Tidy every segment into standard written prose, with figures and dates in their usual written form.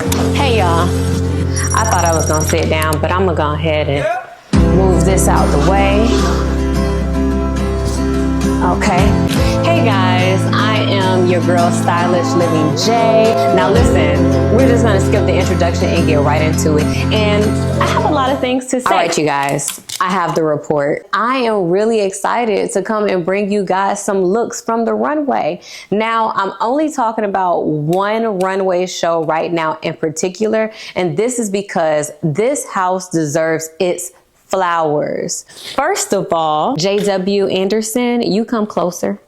Hey y'all, I thought I was gonna sit down, but I'm gonna go ahead and move this out the way. Okay. Hey guys, I am your girl Stylish Living J. Now listen, we're just gonna skip the introduction and get right into it. And I have a lot of things to say. All right, you guys, I have the report. I am really excited to come and bring you guys some looks from the runway. Now, I'm only talking about one runway show right now in particular, and this is because this house deserves its flowers. First of all, J.W. Anderson, you come closer.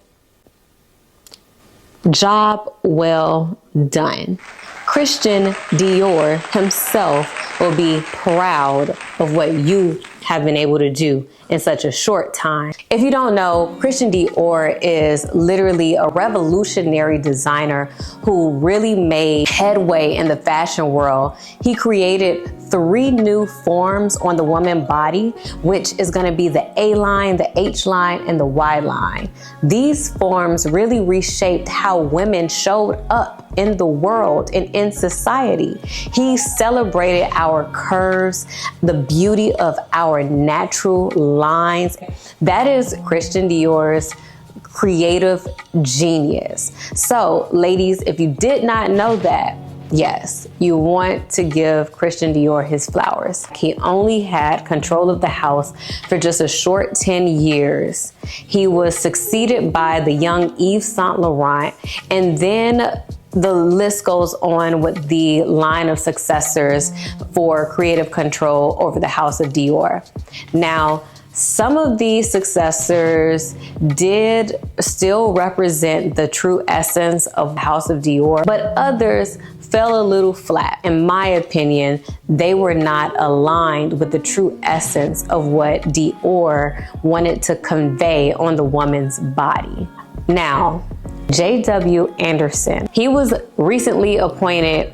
Job well done. Christian Dior himself will be proud of what you have been able to do in such a short time. If you don't know, Christian Dior is literally a revolutionary designer who really made headway in the fashion world. He created 3 new forms on the woman body, which is going to be the A line, the H line, and the Y line. These forms really reshaped how women showed up in the world and in society. He celebrated our curves, the beauty of our natural lines. That is Christian Dior's creative genius. So, ladies, if you did not know that, yes, you want to give Christian Dior his flowers. He only had control of the house for just a short 10 years. He was succeeded by the young Yves Saint Laurent, and then the list goes on with the line of successors for creative control over the House of Dior. Now, some of these successors did still represent the true essence of House of Dior, but others fell a little flat. In my opinion, they were not aligned with the true essence of what Dior wanted to convey on the woman's body. Now, J.W. Anderson, he was recently appointed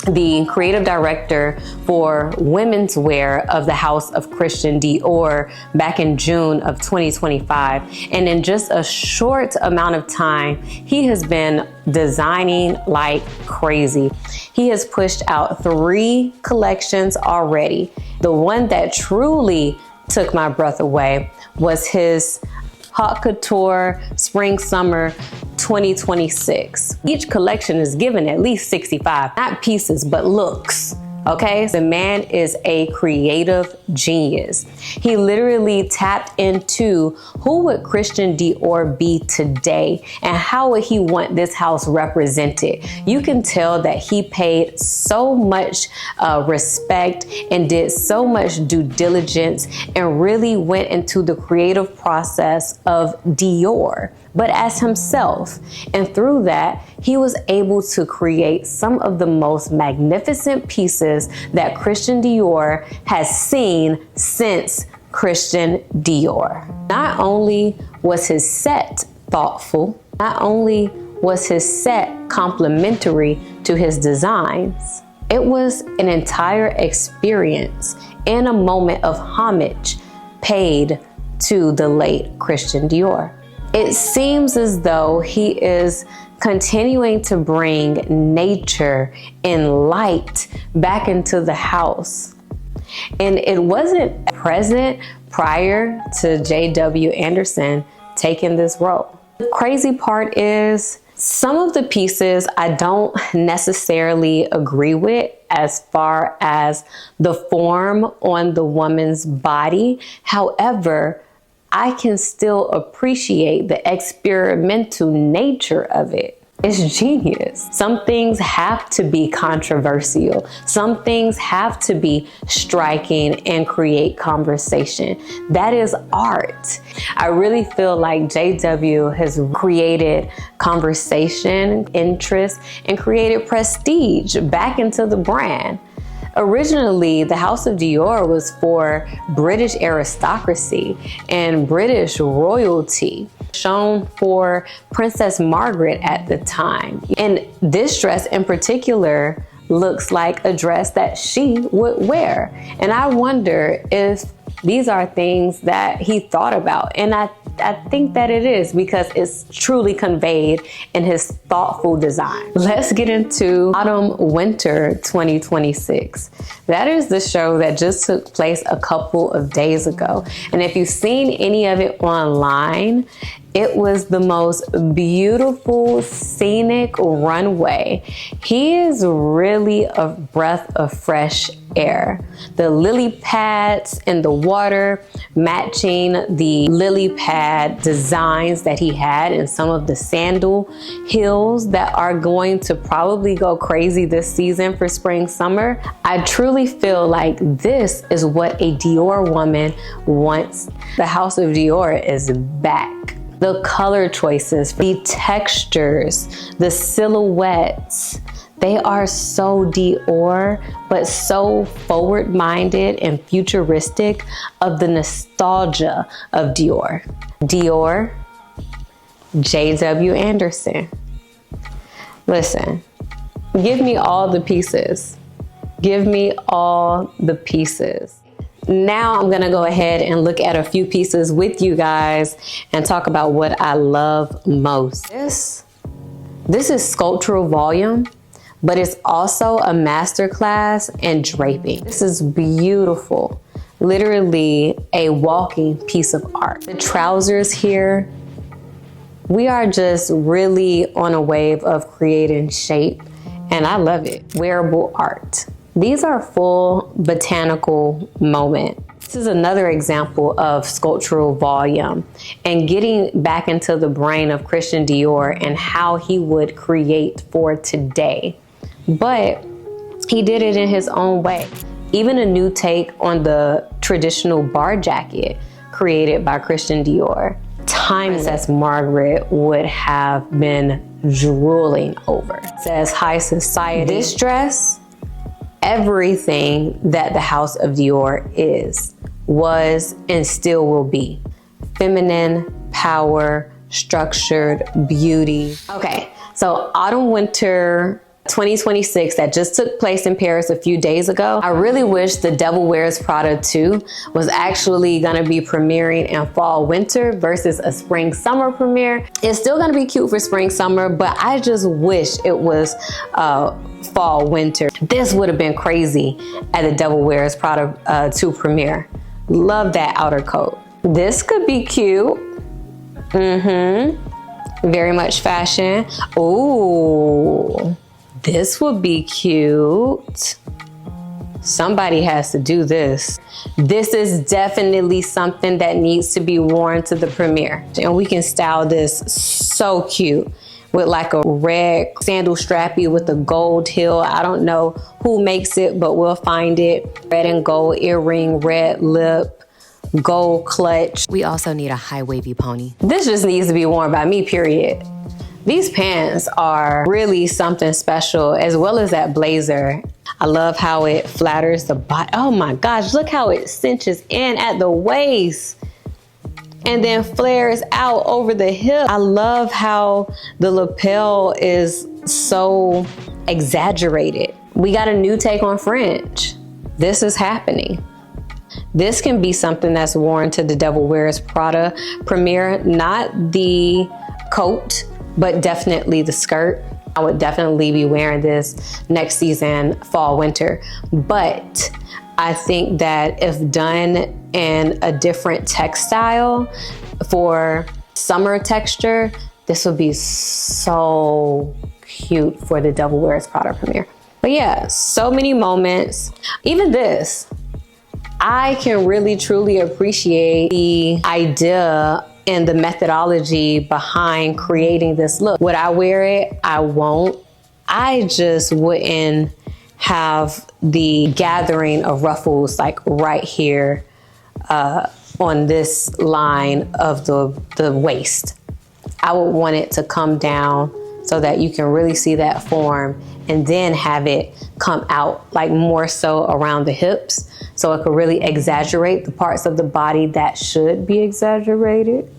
the creative director for women's wear of the House of Christian Dior back in June of 2025. And in just a short amount of time, he has been designing like crazy. He has pushed out 3 collections already. The one that truly took my breath away was his Haute Couture Spring Summer 2026. Each collection is given at least 65, not pieces, but looks. Okay, the man is a creative genius. He literally tapped into who would Christian Dior be today and how would he want this house represented. You can tell that he paid so much respect and did so much due diligence and really went into the creative process of Dior, but as himself. And through that, he was able to create some of the most magnificent pieces that Christian Dior has seen since Christian Dior. Not only was his set thoughtful, not only was his set complementary to his designs, it was an entire experience and a moment of homage paid to the late Christian Dior. It seems as though he is continuing to bring nature and light back into the house. And it wasn't present prior to J.W. Anderson taking this role. The crazy part is some of the pieces I don't necessarily agree with as far as the form on the woman's body. However, I can still appreciate the experimental nature of it. It's genius. Some things have to be controversial. Some things have to be striking and create conversation. That is art. I really feel like JW has created conversation, interest, and created prestige back into the brand. Originally, the House of Dior was for British aristocracy and British royalty, shown for Princess Margaret at the time. And this dress in particular looks like a dress that she would wear. And I wonder if these are things that he thought about. And I I think that it is, because it's truly conveyed in his thoughtful design. Let's get into Autumn Winter 2026. That is the show that just took place a couple of days ago. And if you've seen any of it online, it was the most beautiful scenic runway. He is really a breath of fresh air. The lily pads in the water matching the lily pad designs that he had in some of the sandal heels that are going to probably go crazy this season for spring summer. I truly feel like this is what a Dior woman wants. The House of Dior is back. The color choices, the textures, the silhouettes, they are so Dior, but so forward-minded and futuristic of the nostalgia of Dior. Dior, J.W. Anderson. Listen, give me all the pieces. Give me all the pieces. Now I'm gonna go ahead and look at a few pieces with you guys and talk about what I love most. This is sculptural volume, but it's also a masterclass in draping. This is beautiful. Literally a walking piece of art. The trousers here, we are just really on a wave of creating shape, and I love it. Wearable art. These are full botanical moment. This is another example of sculptural volume and getting back into the brain of Christian Dior and how he would create for today. But he did it in his own way. Even a new take on the traditional bar jacket created by Christian Dior. Timeless as Margaret would have been drooling over. It says high society. This dress, everything that the House of Dior is, was, and still will be. Feminine, power, structured, beauty. Okay, so Autumn Winter 2026 that just took place in Paris a few days ago. I really wish the Devil Wears Prada 2 was actually gonna be premiering in fall winter versus a spring summer premiere. It's still gonna be cute for spring summer, but I just wish it was fall winter. This would have been crazy at the Devil Wears Prada 2 premiere. Love that outer coat. This could be cute. Very much fashion. Ooh. This would be cute. Somebody has to do this. This is definitely something that needs to be worn to the premiere. And we can style this so cute with like a red sandal strappy with a gold heel. I don't know who makes it, but we'll find it. Red and gold earring, red lip, gold clutch. We also need a high wavy pony. This just needs to be worn by me, period. These pants are really something special, as well as that blazer. I love how it flatters the body. Oh my gosh, look how it cinches in at the waist and then flares out over the hip. I love how the lapel is so exaggerated. We got a new take on French. This is happening. This can be something that's worn to the Devil Wears Prada premiere, not the coat, but definitely the skirt. I would definitely be wearing this next season, fall, winter. But I think that if done in a different textile for summer texture, this would be so cute for the Devil Wears Prada premiere. But yeah, so many moments. Even this, I can really truly appreciate the idea and the methodology behind creating this look. Would I wear it? I won't. I just wouldn't have the gathering of ruffles like right here on this line of the waist. I would want it to come down so that you can really see that form, and then have it come out like more so around the hips, so it could really exaggerate the parts of the body that should be exaggerated.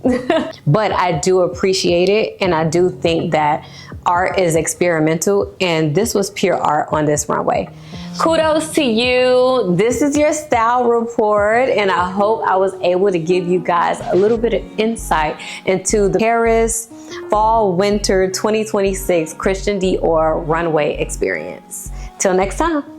But I do appreciate it, and I do think that art is experimental, and this was pure art on this runway. Kudos to you. This is your style report, and I hope I was able to give you guys a little bit of insight into the Paris Fall Winter 2026 Christian Dior runway experience. Till next time.